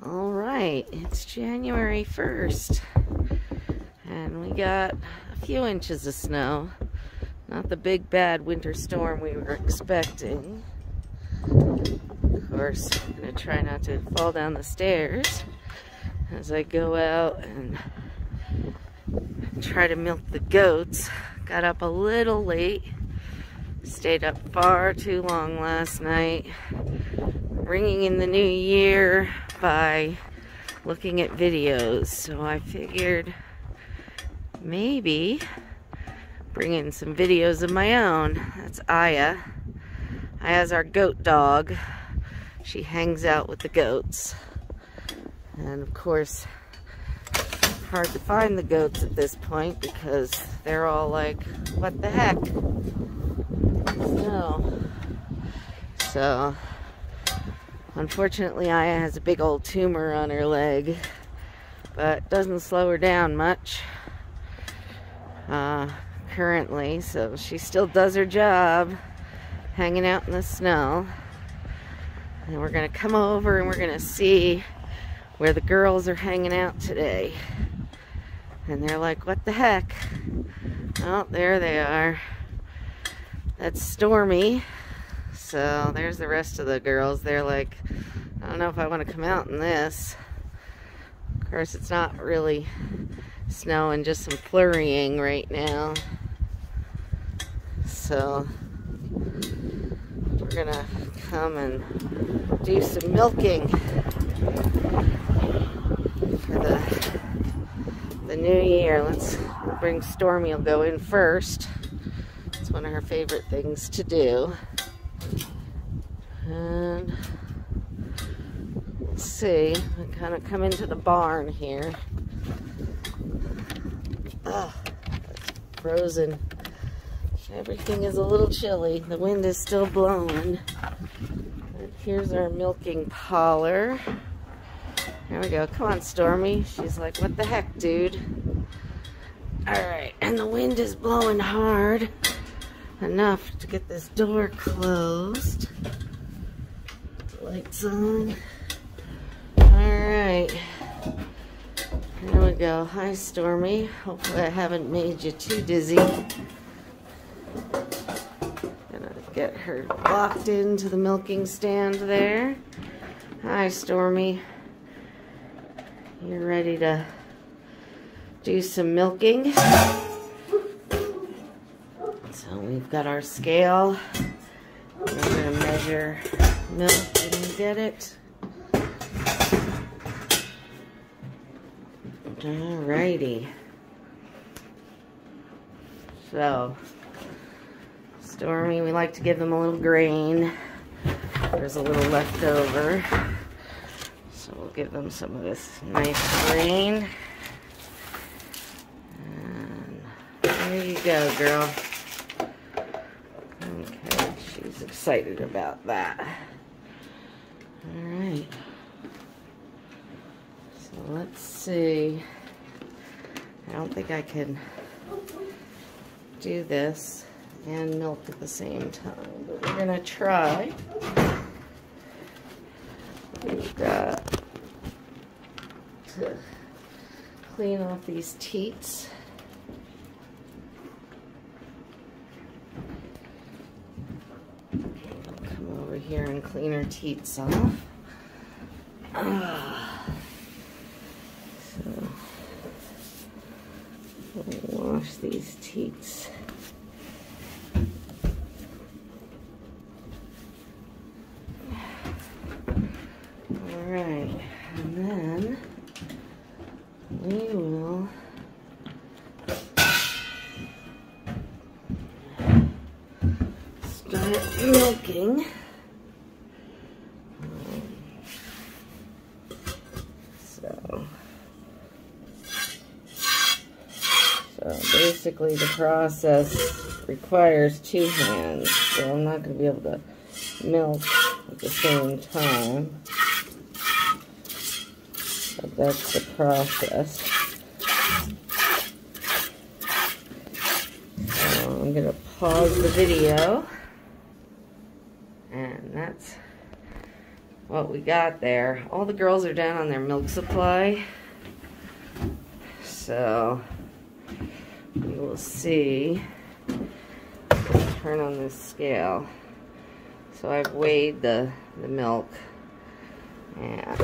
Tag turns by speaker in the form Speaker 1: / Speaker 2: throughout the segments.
Speaker 1: All right, it's January 1st, and we got a few inches of snow. Not the big bad winter storm we were expecting. Of course, I'm gonna try not to fall down the stairs as I go out and try to milk the goats. Got up a little late, stayed up far too long last night, ringing in the new year by looking at videos. So I figured maybe bring in some videos of my own. That's Aya. Aya's our goat dog. She hangs out with the goats. And of course, hard to find the goats at this point because they're all like, what the heck? So unfortunately, Aya has a big old tumor on her leg, but doesn't slow her down much currently, so she still does her job hanging out in the snow. And we're gonna come over and we're gonna see where the girls are hanging out today. And they're like, what the heck? Oh, there they are. That's Stormy. So there's the rest of the girls. They're like, I don't know if I want to come out in this. Of course, it's not really snowing, just some flurrying right now. So we're gonna come and do some milking for the new year. Let's bring Stormy. Will go in first. It's one of her favorite things to do. And let's see, I kind of come into the barn here. Oh, it's frozen. Everything is a little chilly. The wind is still blowing. And here's our milking parlor. There we go. Come on, Stormy. She's like, what the heck, dude? Alright, and the wind is blowing hard. Enough to get this door closed. Lights on. Alright. There we go. Hi, Stormy. Hopefully I haven't made you too dizzy. Gonna get her locked into the milking stand there. Hi, Stormy. You're ready to do some milking. So we've got our scale. We're gonna measure milk and get it. Alrighty. So, Stormy, we like to give them a little grain. There's a little left over. So we'll give them some of this nice grain. And there you go, girl. Okay, she's excited about that. Alright. So let's see. I don't think I can do this and milk at the same time, but we're gonna try. We've got to clean off these teats. Come over here and clean her teats off. So we'll wash these teats. Alright, and then we will start milking. So basically the process requires two hands, so I'm not going to be able to milk at the same time. But that's the process. So I'm going to pause the video, and that's what we got there. All the girls are down on their milk supply. So we will see. Turn on this scale. So I've weighed the milk and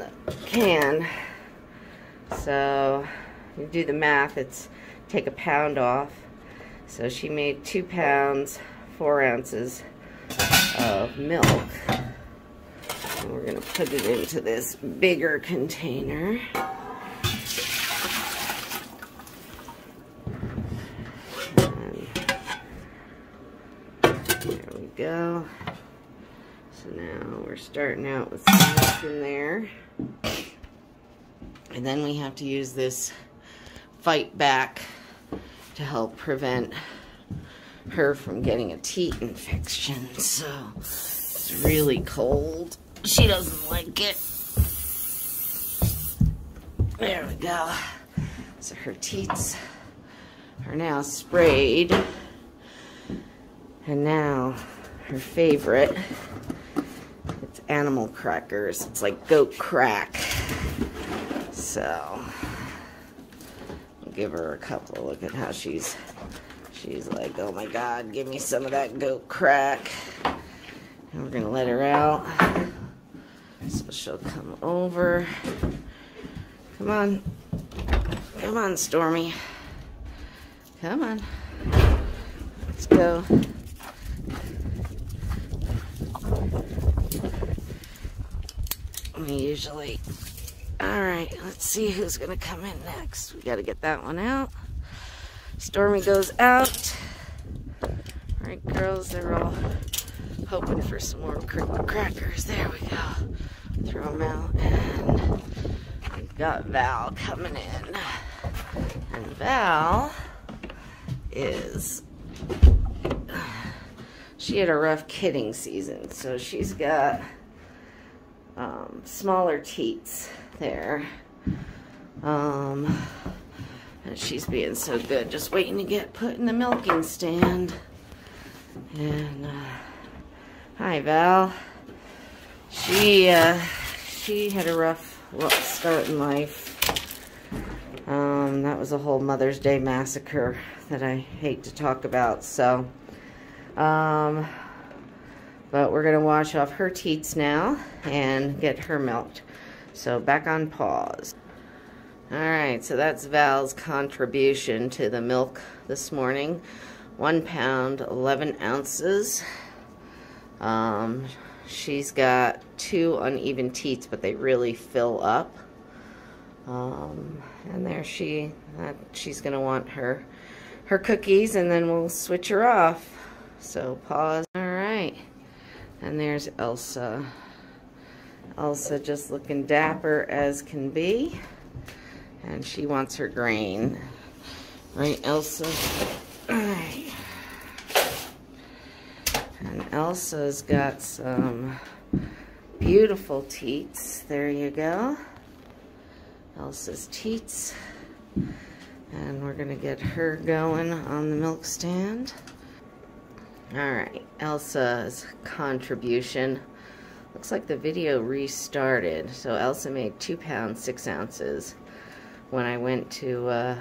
Speaker 1: the can. So you do the math, it's take a pound off. So she made 2 pounds, 4 ounces of milk. And we're going to put it into this bigger container. And there we go. So now we're starting out with some milk in there. And then we have to use this fight back to help prevent her from getting a teat infection. So it's really cold. She doesn't like it. There we go. So her teats are now sprayed. And now her favorite, it's animal crackers. It's like goat crack. So I'll give her a couple. Look at how she's like, oh my God, give me some of that goat crack. And we're gonna let her out. So she'll come over. Come on. Come on, Stormy. Come on. Let's go. We usually... Alright, let's see who's gonna come in next. We gotta get that one out. Stormy goes out. Alright, girls, they're all hoping for some more crackers. There we go. Throw them out, and we've got Val coming in. And Val is... She had a rough kidding season, so she's got smaller teats there. And she's being so good, just waiting to get put in the milking stand. And hi, Val. She had a rough start in life. That was a whole Mother's Day massacre that I hate to talk about. So, but we're gonna wash off her teats now and get her milked. So back on pause. Alright, so that's Val's contribution to the milk this morning. 1 pound, 11 ounces. She's got 2 uneven teats, but they really fill up. And there she's gonna want her cookies, and then we'll switch her off. So pause. Alright. And there's Elsa. Elsa just looking dapper as can be. And she wants her grain. Right, Elsa? Alright. And Elsa's got some beautiful teats. There you go. Elsa's teats. And we're going to get her going on the milk stand. Alright, Elsa's contribution. Looks like the video restarted. So Elsa made 2 pounds, 6 ounces. When I went to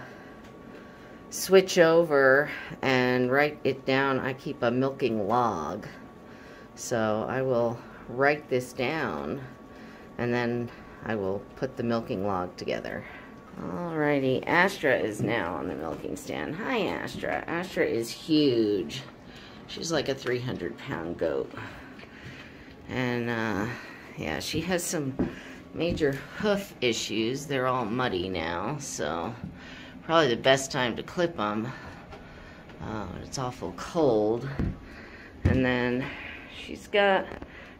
Speaker 1: switch over and write it down, I keep a milking log. So I will write this down, and then I will put the milking log together. Alrighty, Astra is now on the milking stand. Hi, Astra. Astra is huge. She's like a 300-pound goat. And, yeah, she has some major hoof issues. They're all muddy now, so probably the best time to clip them. It's awful cold. And then she's got,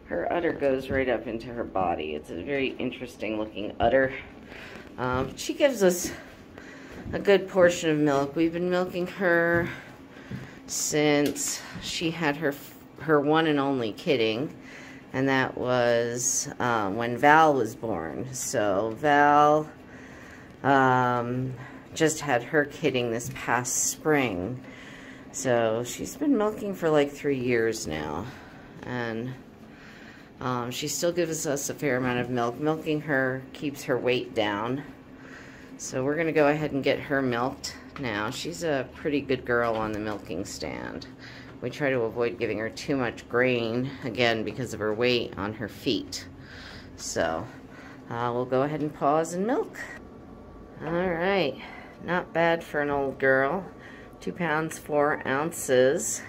Speaker 1: her udder goes right up into her body. It's a very interesting looking udder. She gives us a good portion of milk. We've been milking her since she had her one and only kidding, and that was when Val was born. So Val just had her kidding this past spring. So she's been milking for like 3 years now. And She still gives us a fair amount of milk. Milking her keeps her weight down. So we're going to go ahead and get her milked now. She's a pretty good girl on the milking stand. We try to avoid giving her too much grain, again, because of her weight on her feet. So we'll go ahead and pause and milk. Alright, not bad for an old girl. 2 pounds 4 ounces.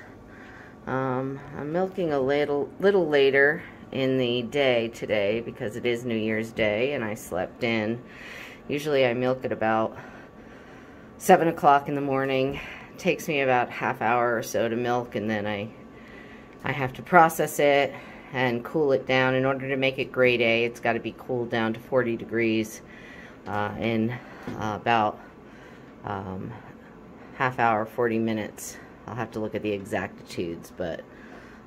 Speaker 1: I'm milking a little later in the day today because it is New Year's Day and I slept in. Usually I milk at about 7 o'clock in the morning. It takes me about half hour or so to milk, and then I have to process it and cool it down. In order to make it grade A, it's got to be cooled down to 40 degrees in about half hour, 40 minutes. I'll have to look at the exactitudes, but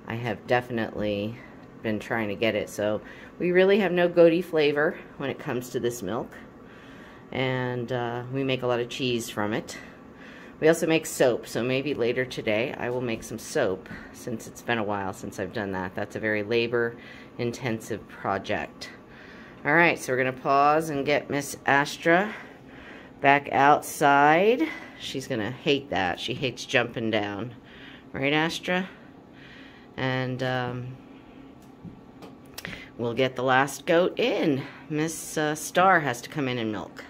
Speaker 1: I have definitely been trying to get it. So we really have no goaty flavor when it comes to this milk, and we make a lot of cheese from it. We also make soap, so maybe later today I will make some soap, since it's been a while since I've done that. That's a very labor-intensive project. Alright, so we're going to pause and get Miss Astra back outside. She's going to hate that. She hates jumping down. Right, Astra? And we'll get the last goat in. Miss Star has to come in and milk.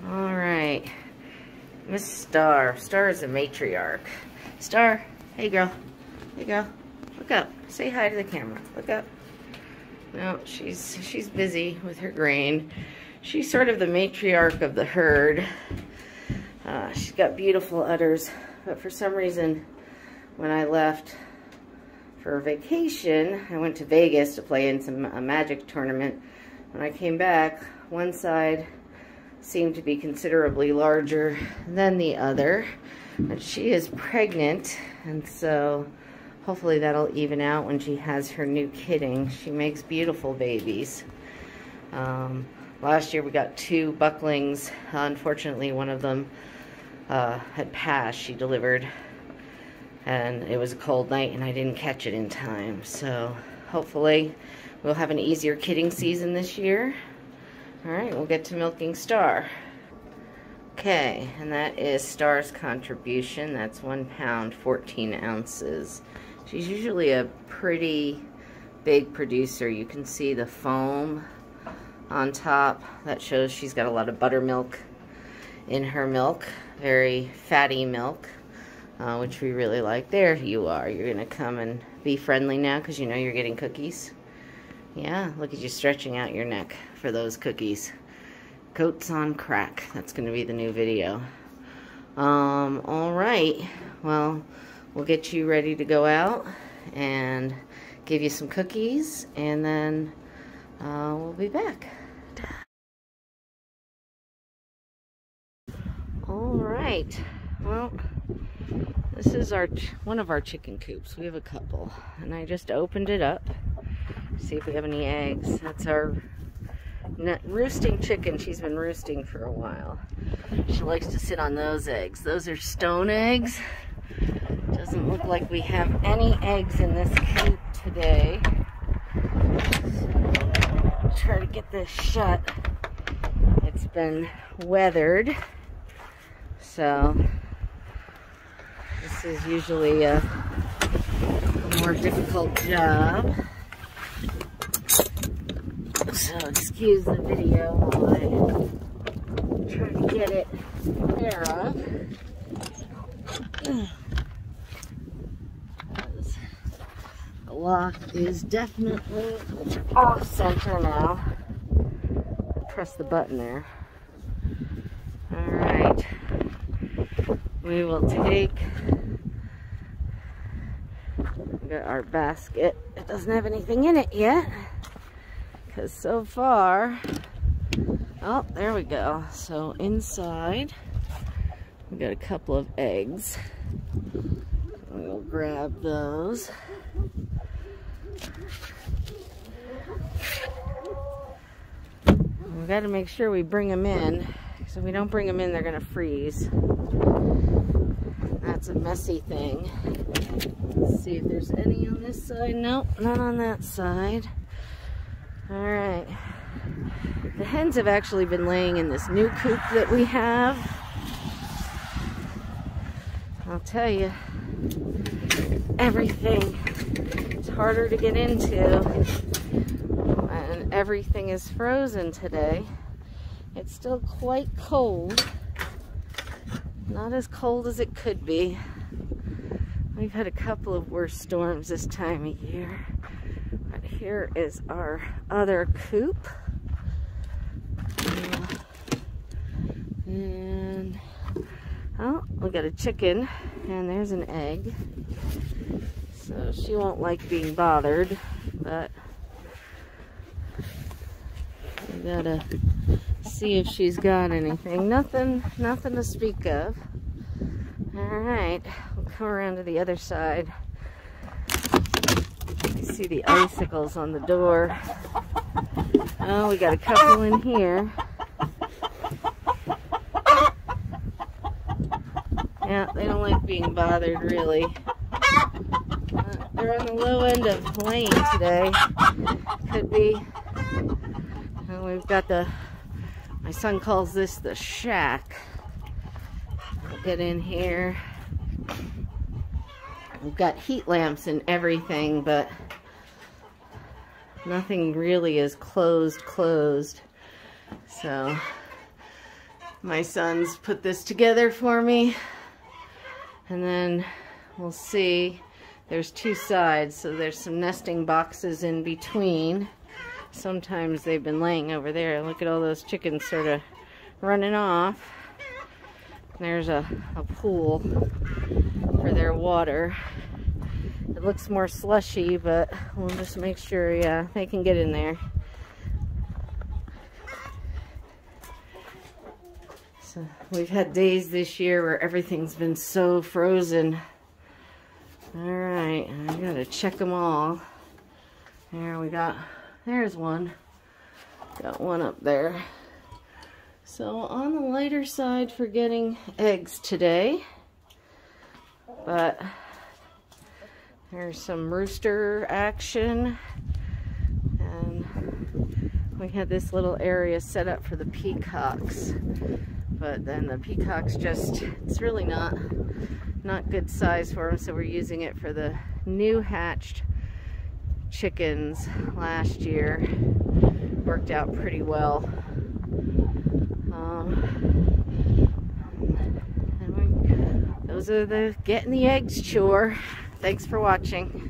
Speaker 1: Alright. Miss Star. Star is a matriarch. Star, hey girl. Hey girl. Look up. Say hi to the camera. Look up. No, she's busy with her grain. She's sort of the matriarch of the herd. She's got beautiful udders, but for some reason, when I left for vacation, I went to Vegas to play in a magic tournament. When I came back, one side seemed to be considerably larger than the other, but she is pregnant, and so hopefully that'll even out when she has her new kidding. She makes beautiful babies. Last year we got 2 bucklings. Unfortunately, one of them had passed. She delivered, and it was a cold night and I didn't catch it in time. So hopefully we'll have an easier kidding season this year. Alright, we'll get to milking Star. Okay, and that is Star's contribution. That's 1 pound 14 ounces. She's usually a pretty big producer. You can see the foam on top. That shows she's got a lot of buttermilk in her milk. Very fatty milk, which we really like. There you are. You're going to come and be friendly now because you know you're getting cookies. Yeah, look at you stretching out your neck for those cookies. Goats on crack. That's going to be the new video. Alright. Well, we'll get you ready to go out and give you some cookies, and then we'll be back. Alright. Well, this is one of our chicken coops. We have a couple, and I just opened it up. See if we have any eggs. That's our roosting chicken. She's been roosting for a while. She likes to sit on those eggs. Those are stone eggs. Doesn't look like we have any eggs in this coop today. So, try to get this shut. It's been weathered. So this is usually a more difficult job. So excuse the video while I try to get it care of. The lock is definitely off center now. Press the button there. Alright. We will take our basket. It doesn't have anything in it yet, because so far, oh, there we go. So inside, we got a couple of eggs. We'll grab those. We got to make sure we bring them in. So if we don't bring them in, they're going to freeze. That's a messy thing. Let's see if there's any on this side. Nope, none on that side. Alright. The hens have actually been laying in this new coop that we have. I'll tell you, everything is harder to get into, and everything is frozen today. It's still quite cold. Not as cold as it could be. We've had a couple of worse storms this time of year. But here is our other coop. And oh, we got a chicken, and there's an egg. So she won't like being bothered, but we gotta see if she's got anything. Nothing to speak of. Alright, we'll come around to the other side. You see the icicles on the door. Oh, we got a couple in here. Yeah, they don't like being bothered, really. They're on the low end of laying today. Could be. And we've got my son calls this the shack. We'll get in here. We've got heat lamps and everything, but nothing really is closed. So my son's put this together for me, and then we'll see. There's two sides, so there's some nesting boxes in between. Sometimes they've been laying over there. Look at all those chickens sort of running off. There's a pool for their water. It looks more slushy, but we'll just make sure, yeah, they can get in there. So we've had days this year where everything's been so frozen. Alright, I gotta check them all. There's one. Got one up there. So on the lighter side for getting eggs today. But there's some rooster action. And we had this little area set up for the peacocks. But then the peacocks it's really not good size for them, so we're using it for the new hatched chickens last year. Worked out pretty well. Those are the getting the eggs chore. Thanks for watching.